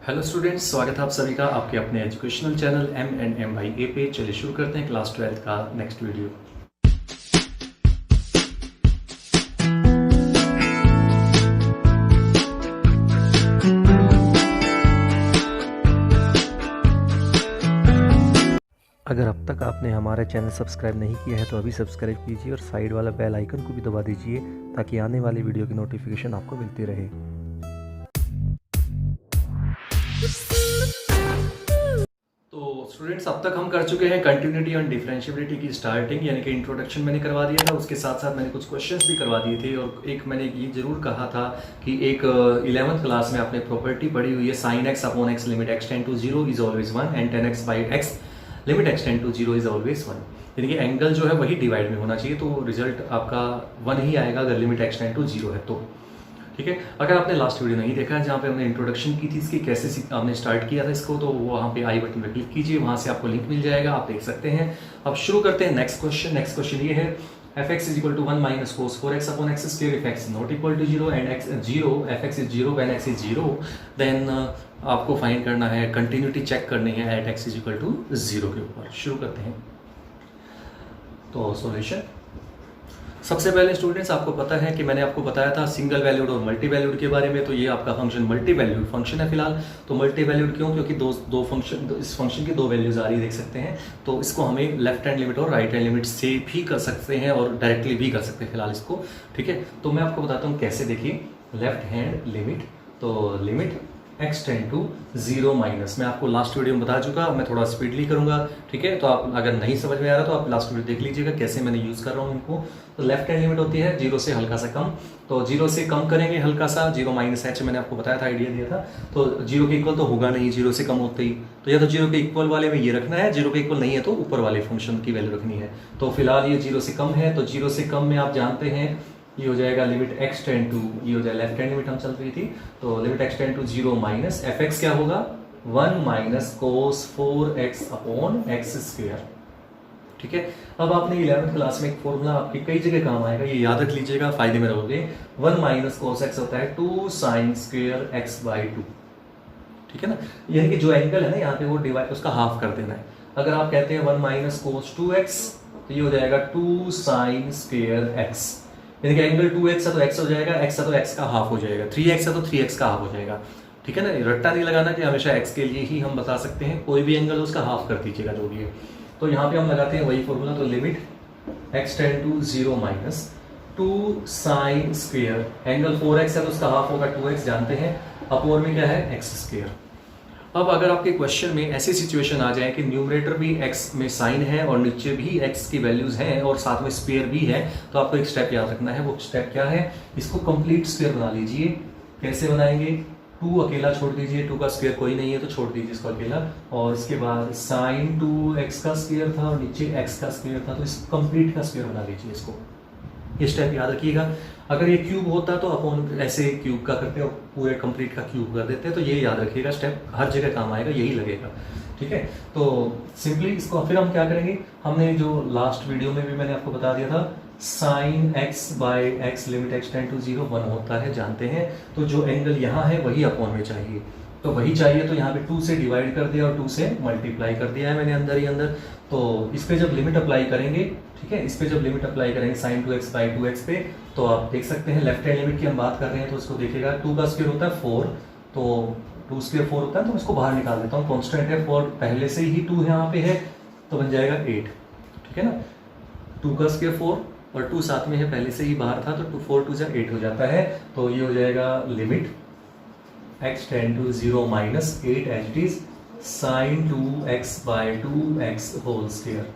Hello students, स्वागत है आप सभी का आपके अपने एजुकेशनल चैनल MNMIA पे। चलिए शुरू करते हैं क्लास 12 का नेक्स्ट वीडियो। अगर अब तक आपने हमारा चैनल सब्सक्राइब नहीं किया है तो अभी सब्सक्राइब कीजिए और साइड वाला बेल आइकन को भी दबा दीजिए ताकि आने वाली वीडियो की नोटिफिकेशन आपको मिलती रहे। तो स्टूडेंट्स, अब तक हम कर चुके हैं कंटिन्यूटी एंड डिफरेंशिएबिलिटी की स्टार्टिंग, यानी कि इंट्रोडक्शन मैंने करवा दिया था। उसके साथ साथ मैंने कुछ क्वेश्चंस भी करवा दिए थे और एक मैंने ये जरूर कहा था कि एक 11th क्लास में आपने प्रॉपर्टी पढ़ी हुई है sin x upon x limit x tend to 0 is always 1 and tan x by x limit x tend to 0 is always 1, यानी कि एंगल जो है वही डिवाइड में होना चाहिए, तो रिजल्ट आपका 1 ही आएगा अगर लिमिट x टेंड टू 0 है तो। ठीक है, अगर आपने लास्ट वीडियो नहीं देखा है जहाँ पे हमने इंट्रोडक्शन की थी इसकी, कैसे हमने स्टार्ट किया था इसको, तो वहाँ पे आई बटन पे क्लिक कीजिए, वहाँ से आपको लिंक मिल जाएगा, आप देख सकते हैं। अब शुरू करते हैं नेक्स्ट क्वेश्चन। नेक्स्ट क्वेश्चन ये है fx is equal to 1 minus cos 4x upon X square if x not equal to 0 and x 0 fx is 0 when x is 0, then आपको फाइंड करना है, कंटिन्यूटी चेक करनी है at x is equal to 0 के ऊपर। शुरू करते हैं तो सॉल्यूशन। सबसे पहले स्टूडेंट्स, आपको पता है कि मैंने आपको बताया था सिंगल वैल्यूड और मल्टी वैल्यूड के बारे में, तो ये आपका फंक्शन मल्टी वैल्यूड फंक्शन है फिलहाल। तो मल्टी वैल्यूड क्यों? क्योंकि दो फंक्शन, इस फंक्शन की दो वैल्यूज आ रही है, देख सकते हैं। तो इसको हमें लेफ्ट हैंड लिमिट और राइट हैंड लिमिट से भी कर सकते हैं और डायरेक्टली भी कर सकते हैं फिलहाल इसको। ठीक है, तो मैं आपको बताता हूँ कैसे। देखिए, लेफ्ट हैंड लिमिट, तो limit x tend to 0 minus, मैं आपको लास्ट वीडियो में बता चुका, मैं थोड़ा स्पीडली करूंगा। ठीक है, तो आप अगर नहीं समझ में आ रहा तो आप लास्ट वीडियो देख लीजिएगा कैसे मैंने यूज कर रहा हूँ इनको। तो लेफ्ट हैंड लिमिट होती है 0 से हल्का सा कम, तो 0 से कम करेंगे हल्का सा, 0 माइनस h मैंने आपको बताया था, आइडिया दिया था। तो 0 के इक्वल तो होगा नहीं 0 से कम होते ही, तो या तो 0 के इक्वल वाले में ये रखना है, 0 के इक्वल नहीं है तो ऊपर वाले फंक्शन की वैल्यू रखनी है। तो फिलहाल ये 0 से कम है, तो 0 से कम में आप जानते हैं ये हो जाएगा लिमिट x टेंड टू, ये हो जाएगा लेफ्ट हैंड लिमिट हम चल रही थी, तो limit x tend to 0 minus fx क्या होगा 1 minus cos 4x upon X square. ठीक है, अब आपने 11th क्लास में एक फॉर्मूला आपकी कई जगह काम आएगा, ये याद रख लीजिएगा, फायदे में रहोगे। 1 माइनस कोस x होता है 2 साइन स्क्वायर x बाई 2। ठीक है ना, यानी कि जो एंगल है ना यहाँ पे वो डिवाइड, उसका हाफ कर देना है। अगर आप कहते हैं 1 माइनस कोस 2x, तो ये हो जाएगा 2 साइन स्क्वायर x, यानी कि एंगल 2x है तो x हो जाएगा, x है तो x का हाफ हो जाएगा, 3x है तो 3x का हाफ हो जाएगा। ठीक है ना, रट्टा नहीं लगाना कि हमेशा x के लिए ही हम बता सकते हैं, कोई भी एंगल उसका हाफ कर दीजिएगा जो भी है। तो यहाँ पे हम लगाते हैं वही फॉर्मूला, तो limit x tend to 0 minus 2 sine square, angle 4x है तो उसका हाफ होगा 2x जानते हैं, अपॉन में क्या है x स्क्वायर। अब अगर आपके क्वेश्चन में ऐसी सिचुएशन आ जाए कि न्यूमरेटर भी x में साइन है और नीचे भी x की वैल्यूज हैं और साथ में स्क्वायर भी है, तो आपको एक स्टेप याद रखना है। वो स्टेप क्या है? इसको कंप्लीट स्क्वायर बना लीजिए। कैसे बनाएंगे? 2 अकेला छोड़ दीजिए, 2 का स्क्वायर कोई नहीं है तो छोड़ दीजिए इसको अकेला, और इसके बाद साइन 2x का स्क्वायर था और नीचे x का स्क्वायर था, तो इस कंप्लीट का स्क्वायर बना लीजिए इसको। ये स्टेप याद रखिएगा। अगर ये क्यूब होता तो अपन ऐसे क्यूब का करते हैं और पूरे कंप्लीट का क्यूब कर देते हैं, तो ये याद रखिएगा, स्टेप हर जगह काम आएगा, यही लगेगा। ठीक है, तो सिंपली इसको फिर हम क्या करेंगे, हमने जो लास्ट वीडियो में भी मैंने आपको बता दिया था, sine x by x limit x tend to 0 1 होता है जानते हैं, तो जो एंगल यहाँ है वही अपॉन में चाहिए, तो वही चाहिए, तो यहाँ पे 2 से डिवाइड कर दिया और 2 से मल्टीप्लाई कर दिया है मैंने अंदर ही अंदर। तो इस पे जब लिमिट अप्लाई करेंगे, ठीक है, इस पे जब लिमिट अप्लाई करेंगे साइन 2x बाई 2x पे, तो आप देख सकते हैं लेफ्ट हैंड लिमिट की हम बात कर रहे हैं, तो उसको देखिएगा 2 का स्क्वायर होता है 4, तो 2 स्क्वायर 4 होता है, तो इसको बाहर निकाल देता हूँ, कॉन्स्टेंट है 4, पहले से ही 2 यहाँ पे है तो बन जाएगा 8। ठीक है ना, 2 का स्क्वायर 4 और 2 साथ में है, पहले से ही बाहर था, तो 4 2 8 हो जाता है, तो ये हो जाएगा limit x tend to 0 minus 8 as it is sine 2x by 2x whole square.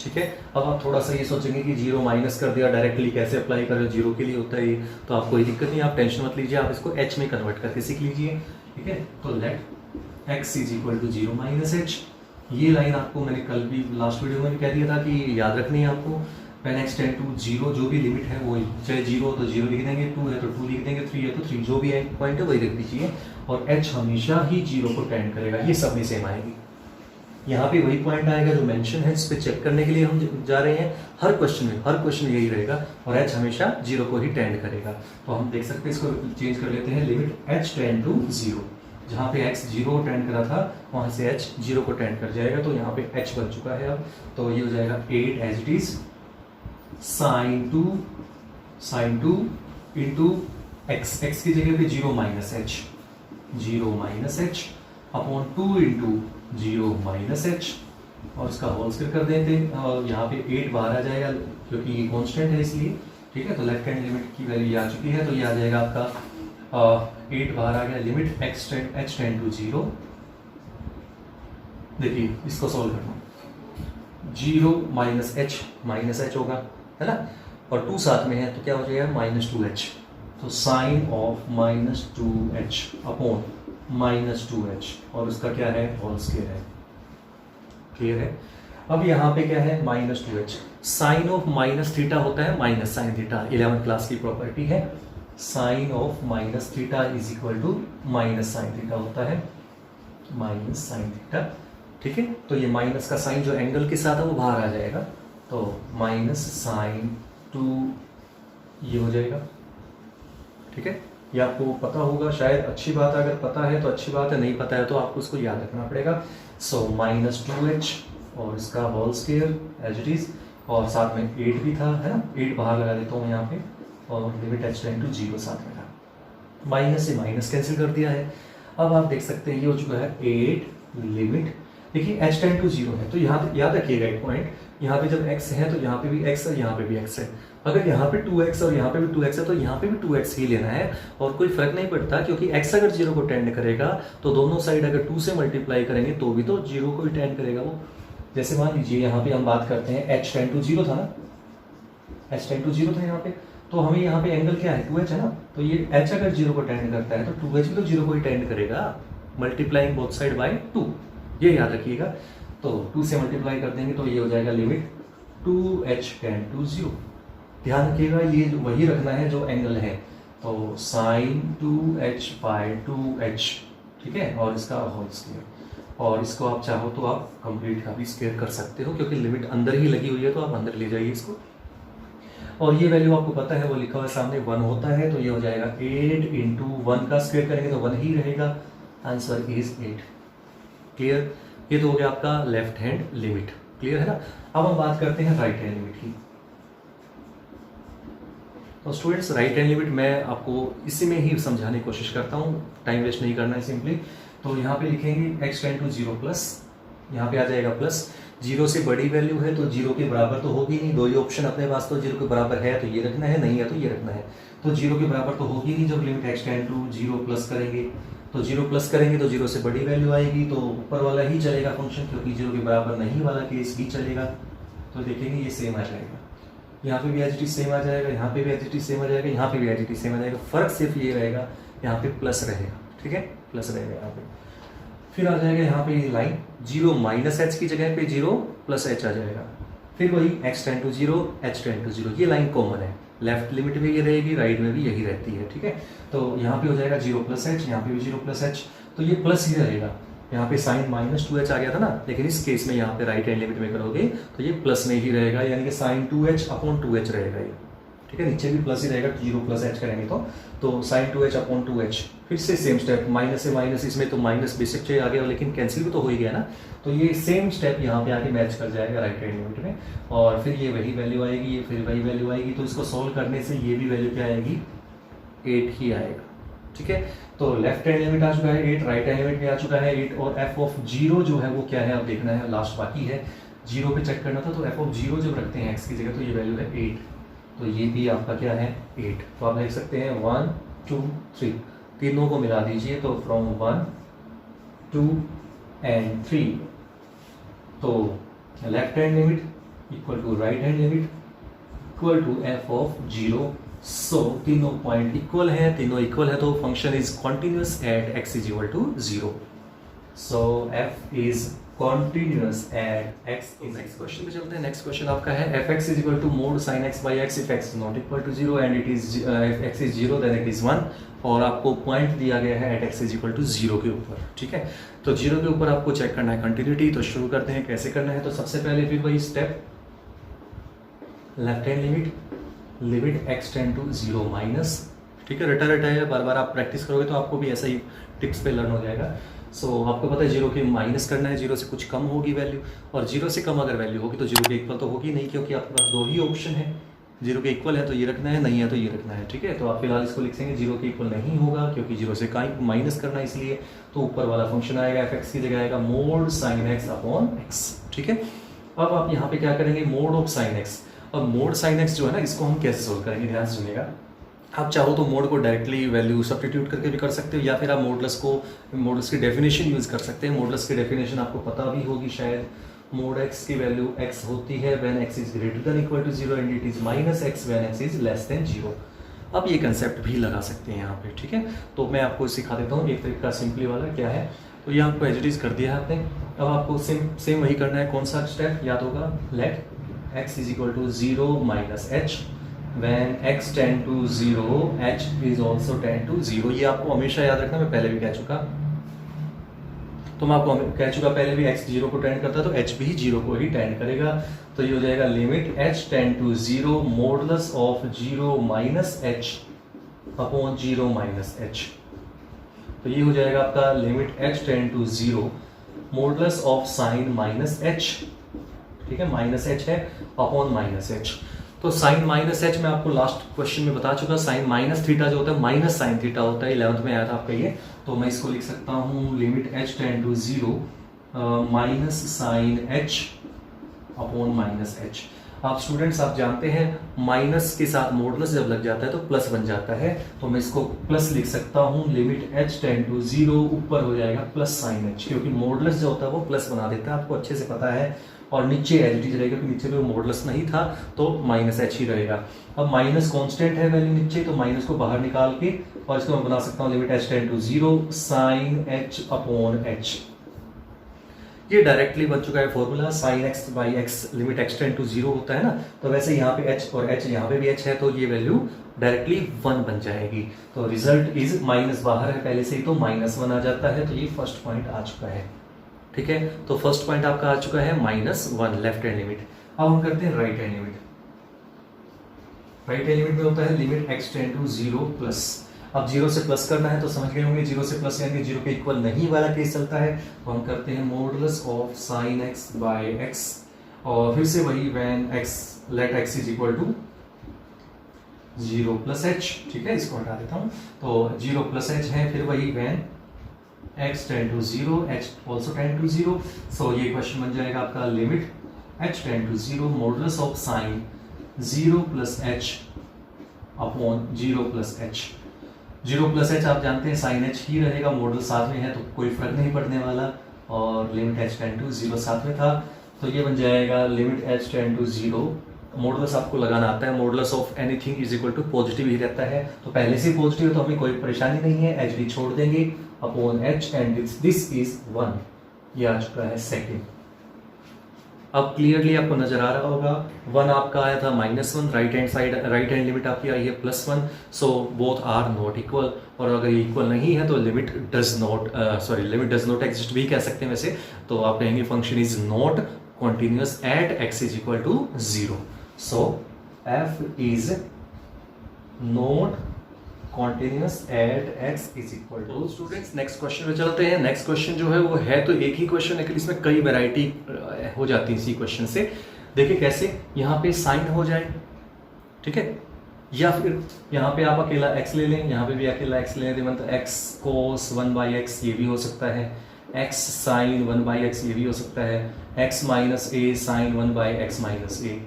ठीक है, अब आप थोड़ा सा ये सोचेंगे कि 0 माइनस कर दिया, डायरेक्टली कैसे अप्लाई करें, 0 के लिए होता है ये, तो आपको कोई दिक्कत नहीं, आप टेंशन मत लीजिए, आप इसको h में कन्वर्ट करके सीख लीजिए। ठीक है, तो let x is equal to 0 minus h, ये लाइन आपको मैंने कल भी लास्ट वीडियो में भी कह दिया था कि याद रखनी है आपको। व्हेन x टेंड टू 0, जो भी लिमिट है वो चाहे 0 हो तो 0 लिख देंगे, 2 है तो 2 लिख देंगे, 3 है तो 3, जो भी पॉइंट है वही लिख दीजिए, और h हमेशा ही 0 को टेंड करेगा, ये सब में सेम आएगी। यहाँ पे वही पॉइंट आएगा जो मेंशन है, इस पे चेक करने के लिए हम जा रहे हैं, हर क्वेश्चन में यही रहेगा, और h हमेशा 0 को ही टेंड करेगा। तो हम देख सकते हैं, इसको चेंज कर लेते हैं, लिमिट h टेंड टू 0, जहाँ पे x 0 को टेंड करा था वहाँ से h 0 को टेंड कर जाएगा, तो यहाँ पे h बन चुका है अब। तो ये हो जाएगा 8 as it is sin 2 into x की जगह पे 0 minus h upon 2 into 0 minus h, और इसका होल स्क्वायर कर देते और यहाँ पे 8 बाहर आ जाएगा क्योंकि ये कॉन्स्टेंट है इसलिए, ठीक है। तो लेफ्ट हैंड लिमिट की वैल्यू आ चुकी है, तो ये आ जाएगा आपका 8 बाहर आ गया, लिमिट h टेंड टू 0। देखिए इसको सॉल्व करना, 0 माइनस h होगा, है ना, और 2 साथ में है तो क्या हो जाएगा -2h। तो sign of -2h upon -2h, और उसका क्या है होल स्क्वायर है। क्लियर है। अब यहाँ पे क्या है -2h, sign of minus theta होता है minus sine theta, 11th class की प्रॉपर्टी है। Sine of minus theta is equal to minus sine theta होता है, माइनस साइन थीटा, ठीक है। तो ये माइनस का साइन जो एंगल के साथ है वो बाहर आ जाएगा, तो माइनस साइन 2 ये हो जाएगा, ठीक है। ये आपको पता होगा शायद, अच्छी बात है, अगर पता है तो अच्छी बात है, नहीं पता है तो आपको इसको याद रखना पड़ेगा। सो -2h और इसका whole square as it is, और साथ में 8 भी था, है ना, 8 बाहर लगा देता हूँ यहाँ पे, और लिमिट h टेंड टू 0 साथ में था, माइनस से माइनस कैंसिल कर दिया है। अब आप देख सकते हैं ये हो चुका है 8 लिमिट, देखिए h टेंड टू 0 है, तो यहाँ पे याद रखिएगा एक पॉइंट, यहाँ पे जब x है तो यहाँ पे भी x और यहाँ पे भी x है। अगर यहाँ पे 2x और यहाँ पे भी 2x है तो यहाँ पे भी 2x ही लेना है, और कोई फर्क नहीं पड़ता, क्योंकि x अगर 0 को टेंड करेगा तो दोनों साइड अगर 2 से मल्टीप्लाई करेंगे तो भी तो 0 को ही टेंड करेगा वो। जैसे मान लीजिए यहाँ पे हम बात करते हैं h टेंड टू 0 था ना, h टेंड टू 0 था यहाँ पे, तो हमें यहाँ पे एंगल क्या है 2h है ना, तो ये h अगर 0 को टेंड करता है तो 2h भी तो 0 को ही टेंड करेगा, मल्टीप्लाइंग बोथ साइड बाय 2, ये याद रखिएगा। तो 2 से मल्टीप्लाई कर देंगे तो ये हो जाएगा लिमिट 2h टेंड टू 0। ध्यान रखिएगा ये वही रखना है जो एंगल है, तो साइन 2h बाय 2h, ठीक है, और इसका होल स्क्वायर, और इसको आप चाहो तो आप कंप्लीट का भी स्क्वायर कर सकते हो, क्योंकि लिमिट अंदर ही लगी हुई है तो आप अंदर ले जाइए इसको। और ये वैल्यू आपको पता है, वो लिखा हुआ सामने 1 होता है, तो ये हो जाएगा 8 इंटू 1 का स्क्वायर करेंगे तो 1 ही रहेगा, आंसर इज 8। क्लियर, ये तो हो गया आपका लेफ्ट हैंड लिमिट, क्लियर है ना। अब हम बात करते हैं राइट हैंड लिमिट की। तो स्टूडेंट्स राइट हैंड लिमिट मैं आपको इसी में ही समझाने की कोशिश करता हूँ, टाइम वेस्ट नहीं करना है सिंपली। तो यहाँ पे लिखेंगे x टेंड टू 0 प्लस, यहाँ पे आ जाएगा प्लस, 0 से बड़ी वैल्यू है तो 0 के बराबर तो होगी नहीं, दो ही ऑप्शन अपने पास, तो 0 के बराबर है तो ये रखना है, नहीं है तो ये रखना है। तो 0 के बराबर तो होगी नहीं जब limit x tend to 0 plus करेंगे, तो 0 प्लस करेंगे तो 0 से बड़ी वैल्यू आएगी, तो ऊपर वाला ही चलेगा फंक्शन, क्योंकि 0 के बराबर नहीं वाला केस भी चलेगा। तो देखेंगे ये सेम आ जाएगा, यहाँ पे भी एच टी सेम आ जाएगा, यहाँ पे भी एच टी सेम आ जाएगा, यहाँ पे भी एच टी सेम आ जाएगा, फर्क सिर्फ ये रहेगा यहाँ पे प्लस रहेगा, ठीक है, प्लस रहेगा यहाँ पे। फिर आ जाएगा यहाँ पे ये लाइन 0 माइनस एच की जगह पे 0 प्लस एच आ जाएगा, फिर वही x tend to 0 h tend to 0, ये लाइन कॉमन है, लेफ्ट लिमिट में ये रहेगी, राइट में भी यही रहती है, ठीक है। तो यहाँ पे हो जाएगा 0 प्लस एच, यहाँ पे भी 0 प्लस एच, तो ये प्लस ही रहेगा। यहाँ पे साइन -2h आ गया था ना, लेकिन इस केस में यहाँ पे राइट हैंड लिमिट में करोगे तो ये प्लस में ही रहेगा, यानी कि साइन 2h अपॉन 2h रहेगा ये, ठीक है, नीचे भी प्लस ही रहेगा, 0 प्लस h करेंगे तो साइन 2h अपॉन 2h, फिर से सेम स्टेप, माइनस से माइनस, इसमें तो माइनस बेसिक चाहिए आ गया, लेकिन कैंसिल भी तो हो ही गया ना, तो ये सेम स्टेप यहाँ पे आके मैच कर जाएगा राइट हैंड लिमिट में, और फिर ये वही वैल्यू आएगी, ये फिर वही वैल्यू आएगी, तो इसको सोल्व करने से ये भी वैल्यू क्या आएगी 8 ही आएगा, ठीक है। तो लेफ्ट हैंड लिमिट आ चुका है 8, राइट हैंड लिमिट भी आ चुका है 8, और एफ ऑफ 0 जो है वो क्या है अब देखना है, लास्ट बाकी है 0 पे चेक करना था, तो एफ ऑफ 0 जब रखते हैं x की जगह तो ये वैल्यू है 8, तो ये भी आपका क्या है 8, तो आप देख सकते हैं 1 2 3, तीनों को मिला दीजिए, तो फ्रॉम 1 2 एंड 3, तो left hand limit equal to right hand limit equal to F of 0। So तीनों पॉइंट इक्वल है, तीनों इक्वल है, तो function is continuous at x is equal to 0। So f is continuous at x। Next question पे चलते हैं। Next question आपका है fx is equal to mod sin x by x if x not equal to 0 and it is if x is 0 then it is 1, और आपको point दिया गया है at x is equal to 0 के ऊपर, ठीक है। तो 0 के ऊपर आपको चेक करना है कंटिन्यूटी, तो शुरू करते हैं कैसे करना है। तो सबसे पहले फिर वही step, left hand limit x tend to 0 minus, ठीक है, रटा रटा है, बार बार आप प्रैक्टिस करोगे तो आपको भी ऐसा ही टिप्स पे लर्न हो जाएगा। सो आपको पता है जीरो के माइनस करना है, जीरो से कुछ कम होगी वैल्यू, और जीरो से कम अगर वैल्यू होगी तो जीरो के इक्वल तो होगी नहीं, क्योंकि आपके पास दो ही ऑप्शन है, जीरो के इक्वल है तो ये रखना है, नहीं है तो ये रखना है। ठीक है, तो आप फिलहाल इसको लिखेंगे जीरो के इक्वल नहीं होगा, क्योंकि जीरो से माइनस करना है इसलिए, तो ऊपर वाला फंक्शन आएगा एफ एक्स की जगह आएगा mod sine x upon x. ठीक है, अब आप यहाँ पे क्या करेंगे, मोड ऑफ साइन एक्स। अब मोड साइन एक्स जो है ना, इसको हम कैसे सोल्व करेंगे, ध्यान से सुनिएगा। आप चाहो तो मोड को डायरेक्टली वैल्यू सब्स्टिट्यूट करके भी कर सकते हो, या फिर आप मॉडुलस की डेफिनेशन यूज़ कर सकते हैं। मॉडुलस की डेफिनेशन आपको पता भी होगी शायद। मोड एक्स की वैल्यू एक्स होती है when x is greater than equal to zero and it is minus x when x is less than zero. अब ये कंसेप्ट भी लगा सकते हैं यहाँ पे। ठीक है, तो मैं आपको सिखा देता हूँ एक तरीका सिंपली वाला क्या है। तो ये आपको एज इट इज कर दिया है आपने। अब आपको सेम वही करना है। कौन सा स्टेप याद होगा, let x is equal to zero minus h when x tend to 0 h is also tend to 0। ये आपको हमेशा याद रखना, मैं पहले भी कह चुका, तो मैं आपको कह चुका पहले भी, x 0 को टेंड करता है तो h भी 0 को ही टेंड करेगा। तो ये हो जाएगा limit h tend to 0 modulus of 0 minus h upon 0 minus h। तो ये हो जाएगा आपका limit h tend to 0 modulus of sine minus h। ठीक है, माइनस h है अपॉन माइनस h। तो साइन माइनस एच मैं आपको लास्ट क्वेश्चन में बता चुका, साइन माइनस थीटा जो होता है माइनस साइन थीटा होता है, 11th में आया था आपका ये। तो मैं इसको लिख सकता हूँ limit h tend to 0 minus sine h upon minus h. आप स्टूडेंट्स आप जानते हैं माइनस के साथ मॉडुलस जब लग जाता है तो प्लस बन जाता है, तो मैं इसको प्लस लिख सकता हूँ। लिमिट एच टेंड टू 0 ऊपर हो जाएगा प्लस साइन एच, क्योंकि मॉडुलस जो होता है वो प्लस बना देता है, आपको अच्छे से पता है। और नीचे एच डी रहेगा, क्योंकि नीचे में मॉडुलस नहीं था तो माइनस एच ही रहेगा। अब माइनस कांस्टेंट है वैल्यू नीचे, तो माइनस को बाहर निकाल के और इसको मैं बना सकता हूँ limit h tend to 0 sine h upon h. ये डायरेक्टली बन चुका है formula, sine x by x limit x tend to 0 होता है ना, तो वैसे यहाँ पे एच और एच यहाँ पे भी एच है, तो ये वैल्यू डायरेक्टली 1 बन जाएगी। तो रिजल्ट इज माइनस बाहर है पहले से ही, तो -1 आ जाता है। तो ये फर्स्ट पॉइंट आ चुका है। ठीक है, तो फर्स्ट पॉइंट आपका आ चुका है -1 लेफ्ट हैंड लिमिट। अब हम करते हैं right hand limit. Right hand limit में होता है limit x tend to 0 plus. अब 0 से प्लस करना है तो समझ गए होंगे, 0 से प्लस यानी 0 के इक्वल नहीं वाला केस चलता है, तो हम करते हैं modulus of sine x by x, और फिर से वही when x let x is equal to 0 plus h. ठीक है, इसको हटा देता हूँ। तो 0 प्लस एच है, फिर वही when x tend to 0 h also tend to 0। So ये क्वेश्चन बन जाएगा आपका limit h tend to 0 modulus of sine 0 plus h upon 0 plus h। 0 plus h आप जानते हैं साइन h ही रहेगा, मॉडुलस साथ में है तो कोई फर्क नहीं पड़ने वाला, और लिमिट h टेंड टू 0 साथ में था, तो ये बन जाएगा limit h tend to 0। Modulus आपको लगाना आता है, modulus of anything is equal to positive ही रहता है, तो पहले से पॉजिटिव है तो हमें कोई परेशानी नहीं है, एच डी छोड़ देंगे upon H and this is 1। ये आ चुका है सेकेंड। अब क्लियरली आपको नजर आ रहा होगा, 1 आपका आया था -1, right hand side right hand limit आपकी आई है +1, so both are not equal. और अगर ये इक्वल नहीं है तो लिमिट डज नॉट एग्जिस्ट भी कह सकते हैं वैसे, तो आप कहेंगे function is not continuous at x is equal to 0। So F is not continuous at x is equal to. Students next question में चलते हैं। नेक्स्ट क्वेश्चन जो है वो है तो एक ही क्वेश्चन, लेकिन इसमें कई वैरायटी हो जाती है इसी क्वेश्चन से। देखिए कैसे, यहाँ पे साइन हो जाए, ठीक है, या फिर यहाँ पे आप अकेला x ले लें, यहाँ पे भी अकेला x ले लें, मतलब x cos 1/x ये भी हो सकता है, x sin 1/x ये भी हो सकता है, x माइनस ए साइन 1/x माइनस ए।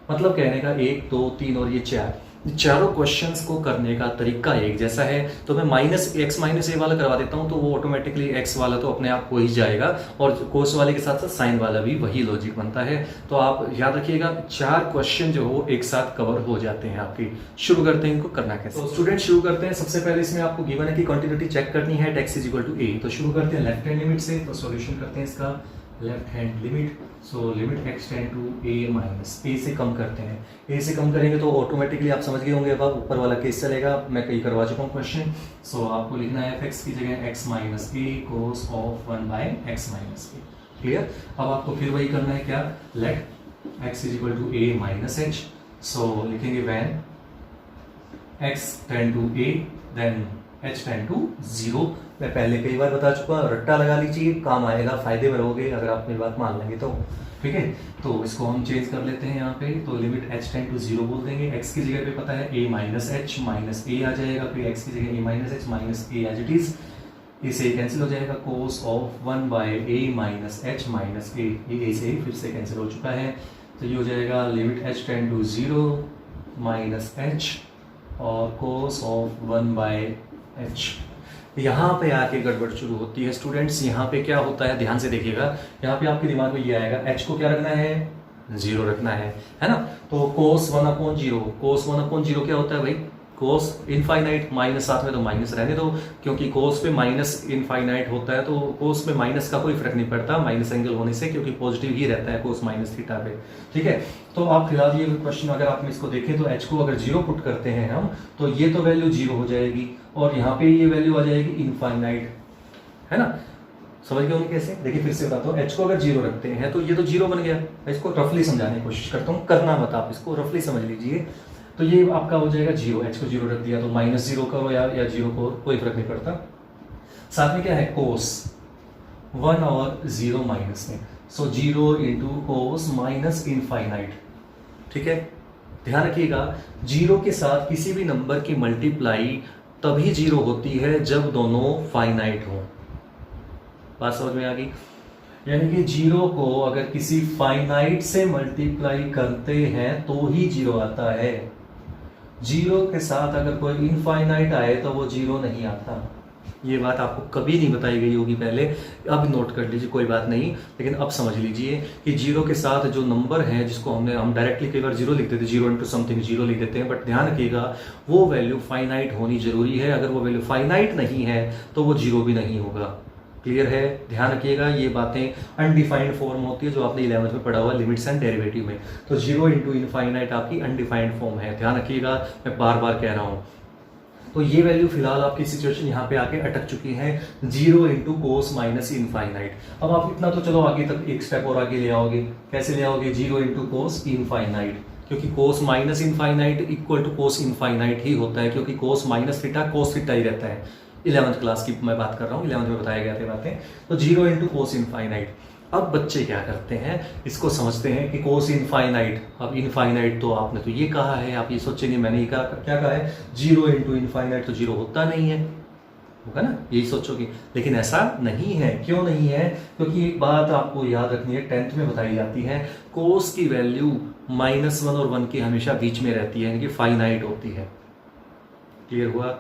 मतलब कहने का 1 2 3 और ये 4 चारों क्वेश्चंस को करने का तरीका एक जैसा है। तो मैं -x माइनस ए वाला करवा देता हूँ, तो वो ऑटोमेटिकली x वाला तो अपने आप हो ही जाएगा, और कोस वाले के साथ साथ साइन वाला भी वही लॉजिक बनता है। तो आप याद रखिएगा 4 क्वेश्चन जो हो एक साथ कवर हो जाते हैं आपकी। शुरू करते हैं इनको करना कैसे। तो स्टूडेंट शुरू करते हैं। सबसे पहले इसमें आपको गिवन है कि कंटिन्यूटी चेक करनी है, x is equal to a। तो शुरू करते हैं लेफ्ट हैंड लिमिट से। तो सॉल्यूशन करते हैं इसका left hand limit. So limit x tend to a minus A से कम करते हैं। a से कम करेंगे तो ऑटोमेटिकली आप समझ गए होंगे, अब ऊपर वाला केस चलेगा, मैं कहीं करवा चुका हूँ क्वेश्चन। सो आपको लिखना है f(x) की जगह x minus A cos of 1/x minus A. Clear. अब आपको फिर वही करना है, क्या, let x is equal to a minus H. So लिखेंगे when x tend to a then h tend to 0। मैं पहले कई बार बता चुका हूँ, रट्टा लगा लीजिए, काम आएगा, फायदे में रहोगे अगर आप मेरी बात मान लेंगे तो। ठीक है, तो इसको हम चेंज कर लेते हैं यहाँ पे। तो लिमिट h टेंड टू 0 बोल देंगे। x की जगह पे पता है a minus H minus A आ जाएगा, फिर x की जगह a minus H minus A as it is, इसे कैंसिल हो जाएगा। Cos of 1 by a minus H minus A, ये a से फिर से कैंसिल हो चुका है। तो ये हो जाएगा limit h tend to 0 minus h और कोस ऑफ 1 बाय एच। यहाँ पे आके गड़बड़ शुरू होती है स्टूडेंट्स। यहाँ पे क्या होता है, ध्यान से देखिएगा। यहाँ पे आपके दिमाग में ये आएगा, h को क्या रखना है, 0 रखना है ना। तो कोस 1/0, कोस 1/0 क्या होता है भाई, कोस इनफाइनाइट, माइनस साथ में तो माइनस रहने दो, क्योंकि कोस पे माइनस इनफाइनाइट होता है तो कोस में माइनस का कोई फर्क नहीं पड़ता माइनस एंगल होने से, क्योंकि पॉजिटिव ही रहता है कोस माइनस थीटा पे। ठीक है, तो आप फिलहाल ये क्वेश्चन अगर आप इसको देखें तो h को अगर 0 पुट करते हैं हम, तो ये तो वैल्यू 0 हो जाएगी और यहाँ पे ये वैल्यू आ जाएगी इनफाइनाइट, है ना। समझ गए होंगे कैसे? देखिए फिर से बताता हूँ, h को अगर 0 रखते हैं तो ये तो 0 बन गया। इसको रफली समझाने की कोशिश करता हूँ, करना मत आप, इसको रफली समझ लीजिए। तो ये आपका हो जाएगा 0, h को 0 रख दिया तो -0 करो या 0 को, कोई फर्क नहीं पड़ता। साथ में क्या है, कोस 1 और 0 माइनस में, सो 0 इंटू कोस माइनस इनफाइनाइट। ठीक है, ध्यान रखिएगा 0 के साथ किसी भी नंबर की मल्टीप्लाई तभी 0 होती है जब दोनों फाइनाइट हो। बात समझ में आ गई? यानी कि 0 को अगर किसी फाइनाइट से मल्टीप्लाई करते हैं तो ही 0 आता है। 0 के साथ अगर कोई इनफाइनाइट आए तो वो 0 नहीं आता। ये बात आपको कभी नहीं बताई गई होगी पहले, अब नोट कर लीजिए, कोई बात नहीं, लेकिन अब समझ लीजिए कि 0 के साथ जो नंबर है जिसको हम डायरेक्टली कई बार 0 लिख देते, 0 इंटू समथिंग 0 लिख देते हैं, बट ध्यान रखिएगा वो वैल्यू फाइनाइट होनी जरूरी है। अगर वो वैल्यू फाइनाइट नहीं है तो वो 0 भी नहीं होगा। क्लियर है? ध्यान रखिएगा, ये बातें अनडिफाइंड फॉर्म होती है जो आपने 11th में पढ़ा हुआ लिमिट्स एंड डेरिवेटिव में। तो 0 इंटू इनफाइनाइट आपकी अनडिफाइंड फॉर्म है, ध्यान रखिएगा, मैं बार बार कह रहा हूँ। तो ये वैल्यू फिलहाल आपकी सिचुएशन यहाँ पे आके अटक चुकी है 0 इंटू कोस माइनस इनफाइनाइट। अब आप इतना तो चलो आगे तक एक स्टेप और आगे ले आओगे। कैसे ले आओगे? 0 इंटू कोस इनफाइनाइट, क्योंकि cos minus infinite equal to cos infinite ही होता है, क्योंकि cos minus theta cos theta ही रहता है। 11th क्लास की मैं बात कर रहा हूँ, 11th में बताया गया थे बातें। तो 0 इंटू कोस इनफाइनाइट। अब बच्चे क्या करते हैं, इसको समझते हैं कि कोस इनफाइनाइट, अब इनफाइनाइट तो आपने तो ये कहा है, आप ये सोचेंगे मैंने ये क्या कहा है, 0 इंटू इनफाइनाइट तो 0 होता नहीं है, होगा ना, यही सोचोगे। लेकिन ऐसा नहीं है। क्यों नहीं है? क्योंकि एक बात आपको याद रखनी है, 10th में बताई जाती है, कोस की वैल्यू -1 और 1 के हमेशा बीच में रहती है, यानी कि फाइनाइट होती है। क्लियर हुआ?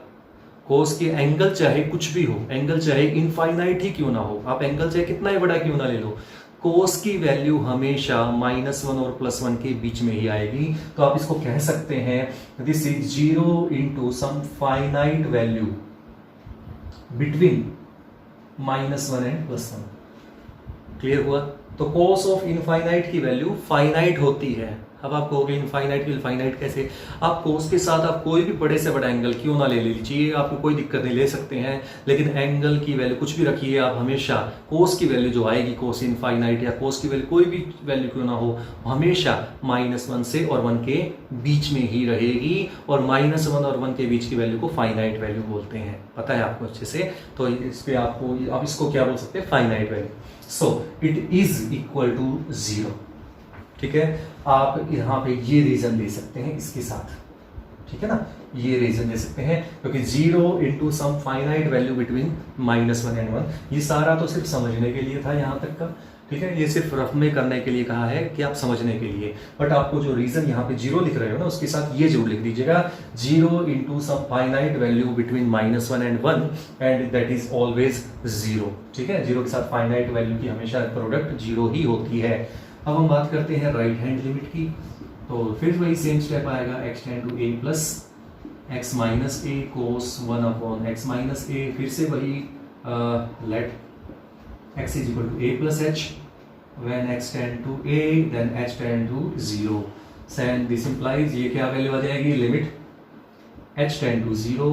कोस के एंगल चाहे कुछ भी हो, एंगल चाहे इनफाइनाइट ही क्यों ना हो, आप एंगल चाहे कितना ही बड़ा क्यों ना ले लो, कोस की वैल्यू हमेशा -1 और +1 के बीच में ही आएगी। तो आप इसको कह सकते हैं this is 0 into some finite value between -1 and +1। Clear हुआ? तो कोस ऑफ इनफाइनाइट की वैल्यू फाइनाइट होती है। अब आप कहोगे इनफाइनाइट की इनफाइनाइट कैसे? आप कोस के साथ आप कोई भी बड़े से बड़ा एंगल क्यों ना ले लीजिए, आपको कोई दिक्कत नहीं, ले सकते हैं, लेकिन एंगल की वैल्यू कुछ भी रखिए आप, हमेशा कोस की वैल्यू जो आएगी, कोस इनफाइनाइट या कोस की वैल्यू कोई भी वैल्यू क्यों ना हो, हमेशा -1 से और 1 के बीच में ही रहेगी। और -1 और 1 के बीच की वैल्यू को फाइनाइट वैल्यू बोलते हैं, पता है आपको अच्छे से। तो इस पे आपको, आप इसको क्या बोल सकते हैं, finite value. So it is equal to 0। ठीक है, आप यहाँ पे ये रीजन ले सकते हैं इसके साथ, ठीक है ना, ये रीजन ले सकते हैं, क्योंकि 0 into some finite value between -1 and 1, ये सारा तो सिर्फ समझने के लिए था यहाँ तक का। ठीक है, ये सिर्फ रफ में करने के लिए कहा है कि आप समझने के लिए, बट आपको जो रीजन यहाँ पे 0 लिख रहे हो ना, उसके साथ ये जरूर लिख दीजिएगा, 0 into some finite value between -1 and 1 and that is always 0। ठीक है, 0 के साथ फाइनाइट वैल्यू की हमेशा प्रोडक्ट 0 ही होती है। अब हम बात करते हैं राइट हैंड लिमिट की। तो फिर वही सेम स्टेप आएगा, x tend to a plus x minus a cos 1/x minus a। फिर से वही let x is equal to a plus h, when x tend to a then h tend to 0। And this implies, ये क्या value आ जाएगी, limit h tend to 0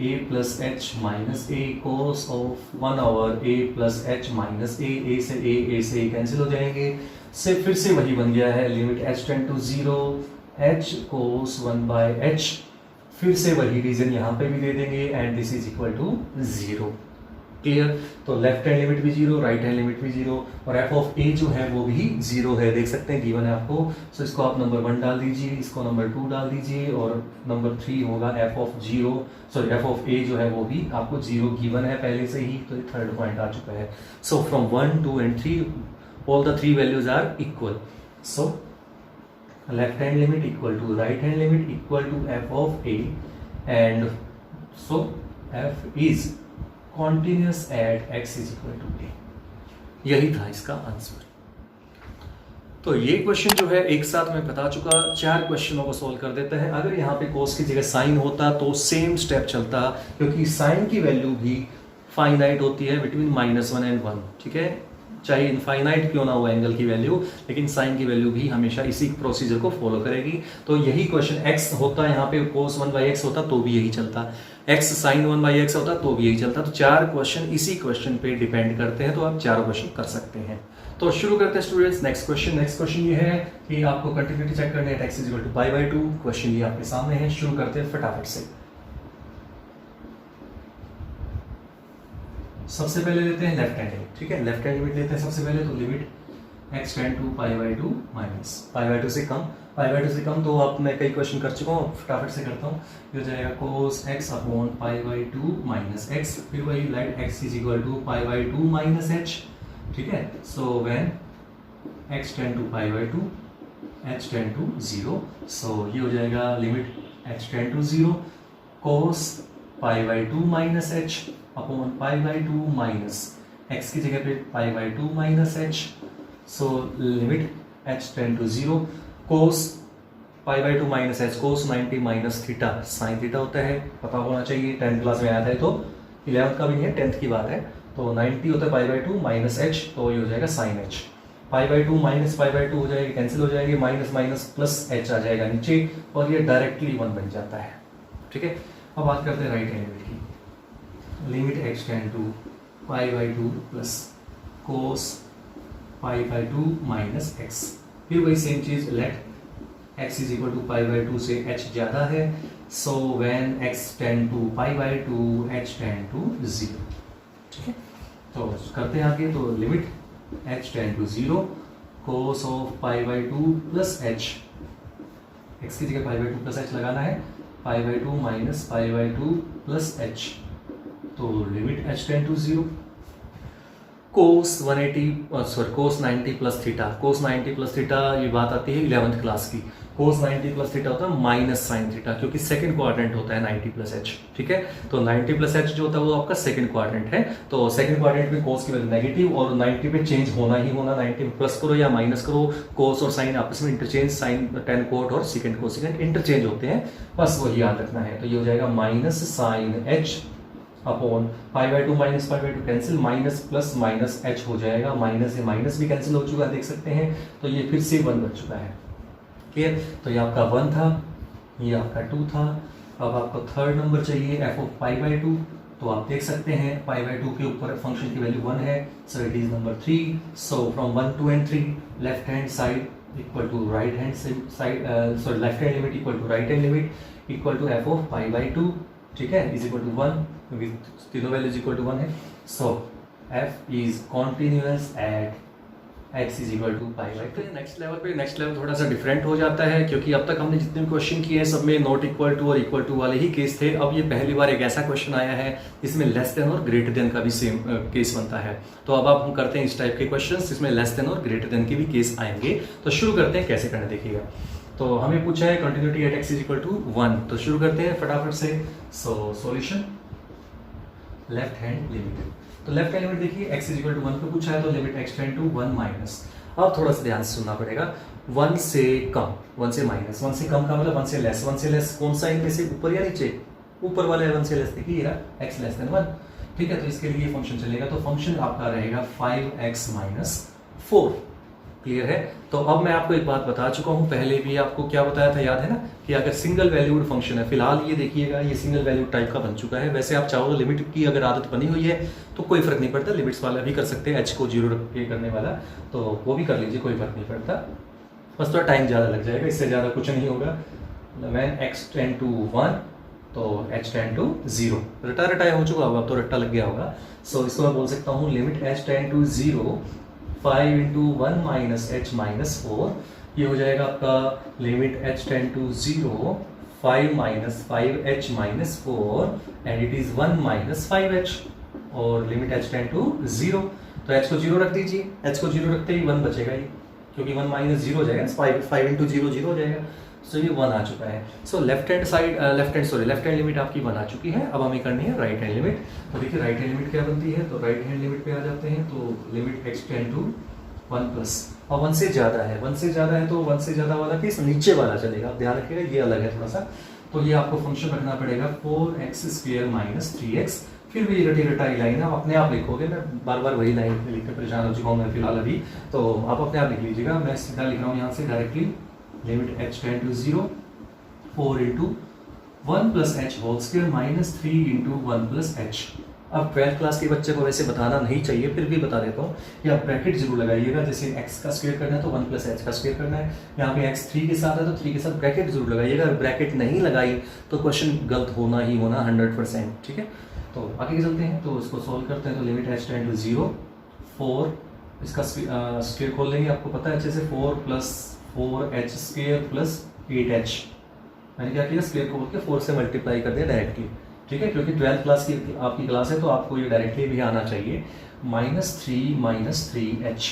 a plus h minus a cos of 1/a plus h minus a से a cancel हो जाएंगे। से फिर से वही बन गया है, limit h tend to 0 h cos 1/h। फिर से वही रीजन यहाँ पे भी दे देंगे and this is equal to 0। Clear. तो लेफ्ट हैंड लिमिट भी जीरो, राइट हैंड लिमिट भी जीरो, और एफ ऑफ ए जो है वो भी जीरो है, देख सकते हैं गिवन है आपको। सो इसको आप नंबर 1 डाल दीजिए, इसको नंबर 2 डाल दीजिए, और नंबर 3 होगा एफ ऑफ ए जो है वो भी आपको जीरो गिवन है पहले से ही, तो थर्ड पॉइंट आ चुका है। So from 1, 2 and 3 all the 3 values are equal. So left hand limit equal to right hand limit equal to F of A, and so F is continuous at x is equal to A. यही था इसका answer. तो ये question जो है एक साथ मैं बता चुका, 4 क्वेश्चनों को सोल्व कर देते हैं। अगर यहाँ पे कोस की जगह साइन होता तो सेम स्टेप चलता, क्योंकि साइन की वैल्यू भी फाइनाइट होती है बिटवीन -1 एंड 1, ठीक है, चाहे इनफाइनाइट क्यों ना हो एंगल की वैल्यू, लेकिन साइन की वैल्यू भी हमेशा इसी प्रोसीजर को फॉलो करेगी। तो यही क्वेश्चन x होता, यहाँ पे cos 1/x होता तो भी यही चलता, x sin 1/x होता तो भी यही चलता। तो 4 क्वेश्चन इसी क्वेश्चन पे डिपेंड करते हैं, तो आप 4 क्वेश्चन कर सकते हैं। तो शुरू करते हैं स्टूडेंट्स नेक्स्ट क्वेश्चन ये है कि आपको कंटिन्यूटी चेक करनी है, x is equal to π/2। Question ये आपके सामने है, शुरू करते हैं फटाफट से। सबसे पहले लेते हैं लेफ्ट हैंड लिमिट, ठीक है, लेफ्ट हैंड लिमिट लेते हैं सबसे पहले। तो limit x tend to π/2 minus π/2 से कम, तो आप मैं कई क्वेश्चन कर चुका हूँ, फटाफट से करता हूँ। ये हो जाएगा cos x upon π/2 minus x, फिर वही let x is equal to π/2 minus h, ठीक है। So when x tend to π/2 h tend to 0, so ये हो जाएगा limit h tend to 0 cos π/2 minus h upon π/2 minus x की जगह पे π/2 minus h, so limit h tend to 0 cos π/2 minus h cos 90 minus theta sine theta होता है, पता होना चाहिए, 10th क्लास में आया था, तो 11th का भी नहीं है, 10th की बात है। तो 90 होता है π/2 माइनस h, तो ये हो जाएगा साइन h। π/2 माइनस π/2 हो जाएगी, कैंसिल हो जाएगी, माइनस माइनस प्लस h आ जाएगा नीचे, और ये डायरेक्टली 1 बन जाता है, ठीक है। अब बात करते हैं राइट हैंड लिमिट की। Limit x tend to π/2 plus cos π/2 minus x, फिर वही सेम चीज, let x is equal to π/2 से h ज्यादा है, so when x tend to π/2 h tend to 0, ठीक है। तो करते हैं आगे, तो limit h tend to 0 cos of π/2 plus h, x की जगह π/2 प्लस h लगाना है, π/2 माइनस π/2 प्लस h, तो limit h tend to 0 cos 90 plus theta, cos 90 plus theta, ये बात आती है 11th क्लास की। cos 90 प्लस थीटा होता है माइनस साइन थीटा, क्योंकि सेकंड क्वाड्रेंट होता है 90 प्लस h, ठीक है। तो 90 प्लस h जो होता है वो आपका सेकंड क्वाड्रेंट है, तो सेकंड क्वाड्रेंट में cos की वैल्यू नेगेटिव, और 90 पे चेंज होना ही होना, 90 प्लस करो या माइनस करो, cos और साइन आपस में इंटरचेंज, साइन tan कोट और सेकंड कोसेकेंट इंटरचेंज होते हैं, बस वही याद रखना है। तो ये हो जाएगा minus sine h upon π/2 minus π/2 cancel, minus plus minus h हो जाएगा, माइनस से माइनस भी कैंसिल हो चुका है, देख सकते हैं। तो ये फिर से 1 बन चुका है, क्लियर। तो ये आपका 1 था, ये आपका 2 था। अब आपको थर्ड नंबर चाहिए f ऑफ π/2, तो आप देख सकते हैं π/2 के ऊपर फंक्शन की वैल्यू 1 है, so it is number 3। So from 1, 2 and 3 left hand side equal to right hand side, sorry left hand limit equal to right hand limit equal to f of π/2, ठीक है, इज इक्वल टू 1, विथ तीनों values equal to 1 है। So f is continuous at x is equal to π/2। Next level थोड़ा सा different हो जाता है, क्योंकि अब तक हमने जितने क्वेश्चन किए हैं सब में नॉट इक्वल टू और इक्वल टू वाले ही केस थे। अब ये पहली बार एक ऐसा क्वेश्चन आया है जिसमें लेस देन और ग्रेटर देन का भी सेम केस बनता है। तो अब आप हम करते हैं इस टाइप के क्वेश्चन जिसमें लेस देन और ग्रेटर देन के भी केस आएंगे। तो शुरू करते हैं, कैसे करना देखिएगा। तो हमें पूछा है continuity at x is equal to 1, तो शुरू करते हैं फटाफट से। So solution left hand limit, तो लेफ्ट हैंड लिमिट देखिए x इज इक्वल टू 1 पे पूछा है, तो limit x tend to 1 minus. अब थोड़ा सा ध्यान से सुनना पड़ेगा, 1 से कम, 1 से माइनस, 1 से कम का मतलब 1 से लेस, 1 से लेस कौन सा इनमें से, ऊपर या नीचे, ऊपर वाला 1 से लेस देखिए x लेस देन 1, ठीक है। तो इसके लिए फंक्शन चलेगा, तो फंक्शन आपका रहेगा 5x माइनस 4, क्लियर है। तो अब मैं आपको एक बात बता चुका हूं, पहले भी आपको क्या बताया था, याद है ना, कि अगर सिंगल वैल्यूड फंक्शन है, फिलहाल ये देखिएगा ये सिंगल वैल्यूड टाइप का बन चुका है। वैसे आप चाहो तो लिमिट की अगर आदत बनी हुई है तो कोई फर्क नहीं पड़ता, लिमिट्स वाला भी कर सकते हैं, h को 0 रख के करने वाला, तो वो भी कर लीजिए, कोई फर्क नहीं पड़ता, बस थोड़ा टाइम ज़्यादा लग जाएगा, इससे ज़्यादा कुछ नहीं होगा। व्हेन x टेंड टू 1 तो h टेंड टू 0, रटा रटाया हो चुका होगा, अब तो रट्टा लग गया होगा। सो इसको मैं बोल सकता हूँ limit h tend to 0 5 into 1 minus h minus 4, ये हो जाएगा आपका limit h tend to 0 5 minus 5h minus 4 and it is 1 minus 5h, और लिमिट h टेंड टू 0, तो h को 0 रख दीजिए, h को 0 रखते ही 1 बचेगा ही, क्योंकि 1 माइनस 0 हो जाएगा, 5 इंटू 0 0 हो जाएगा। सो ये 1 आ चुका है। सो लेफ्ट हैंड लिमिट आपकी 1 आ चुकी है। अब हमें करनी है राइट हैंड लिमिट। तो देखिए राइट हैंड लिमिट क्या बनती है, तो राइट हैंड लिमिट पे आ जाते हैं, तो limit x tend to 1 plus, और 1 से ज़्यादा है, 1 से ज़्यादा है तो 1 से ज़्यादा वाला केस नीचे वाला चलेगा, आप ध्यान रखिएगा, ये अलग है थोड़ा सा। तो ये आपको फंक्शन रखना पड़ेगा 4x² माइनस 3x, फिर भी रटी रटाई लाइन आप अपने आप लिखोगे, मैं बार बार वही लाइन लिख कर परेशान हो चुका हूँ मैं फिलहाल अभी, तो आप अपने आप लिख लीजिएगा। मैं सीधा लिख रहा हूँ यहाँ से directly, limit h tend to 0 4 into 1 plus h whole square minus 3 into 1 plus h. अब 12th क्लास के बच्चे को वैसे बताना नहीं चाहिए, फिर भी बता देता हूँ कि आप ब्रैकेट जरूर लगाइएगा। जैसे x का स्क्वायर करना है तो 1 प्लस एच का स्क्वायर करना है, यहाँ पे x 3 के साथ है तो 3 के साथ ब्रैकेट जरूर लगाइएगा। अगर ब्रैकेट नहीं लगाई तो क्वेश्चन गलत होना ही होना 100%, ठीक है। तो आगे चलते हैं, तो इसको सॉल्व करते हैं। तो लिमिट h टेंड टू 0 4, इसका स्क्वायर खोल लेंगे, आपको पता है अच्छे से, 4 plus 4h square plus 8h, मैंने क्या किया, स्क्वायर को बोल के 4 से मल्टीप्लाई कर दिया डायरेक्टली, ठीक है, क्योंकि 12th क्लास की आपकी क्लास है तो आपको ये डायरेक्टली भी आना चाहिए। -3 माइनस 3h,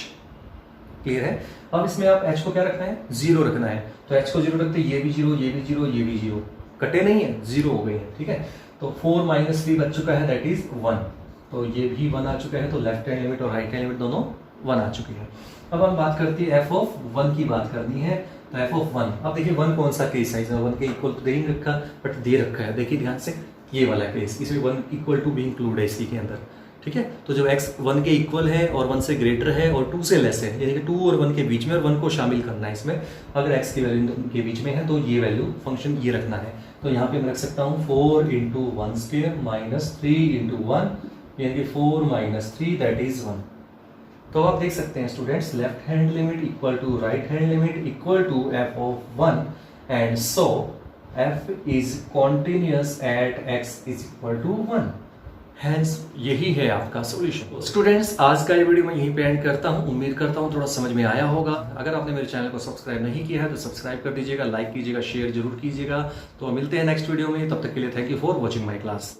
क्लियर है। अब इसमें आप h को क्या रखना है, 0 रखना है, तो h को 0 रखते ये भी 0, ये भी 0, ये भी 0, कटे नहीं है, 0 हो गए हैं, ठीक है। तो 4 माइनस 3 बच चुका है, दैट इज 1, तो ये भी 1 आ चुका है। तो लेफ्ट हैंड लिमिट और राइट हैंड लिमिट दोनों 1 आ चुकी है। अब हम बात करते हैं f ऑफ 1 की बात करनी है, तो f ऑफ 1, अब देखिए 1 कौन सा केस है, इसमें 1 के इक्वल तो दे ही रखा, बट दे रखा है, देखिए ध्यान से, ये वाला केस, इसमें 1 इक्वल टू भी इंक्लूड है इसी के अंदर, ठीक है। तो जब x 1 के इक्वल है और 1 से ग्रेटर है और 2 से लेस है, यानी कि 2 और 1 के बीच में, और 1 को शामिल करना है इसमें, अगर x की वैल्यू के बीच में है तो ये वैल्यू फंक्शन ये रखना है। तो यहाँ पे मैं रख सकता हूँ 4 इंटू 1 स्क्वायर माइनस 3 इंटू 1, यानी कि 4 माइनस 3 दैट इज 1। तो आप देख सकते हैं students, left hand limit equal to right hand limit equal to f of 1, and so f is continuous at x is equal to 1, hence यही है आपका सॉल्यूशन। स्टूडेंट्स, आज का ये वीडियो मैं यहीं पे एंड करता हूँ, उम्मीद करता हूँ थोड़ा समझ में आया होगा। अगर आपने मेरे चैनल को सब्सक्राइब नहीं किया है तो सब्सक्राइब कर दीजिएगा, लाइक कीजिएगा, शेयर जरूर कीजिएगा। तो मिलते हैं नेक्स्ट वीडियो में, तब तक के लिए thank you for watching my class.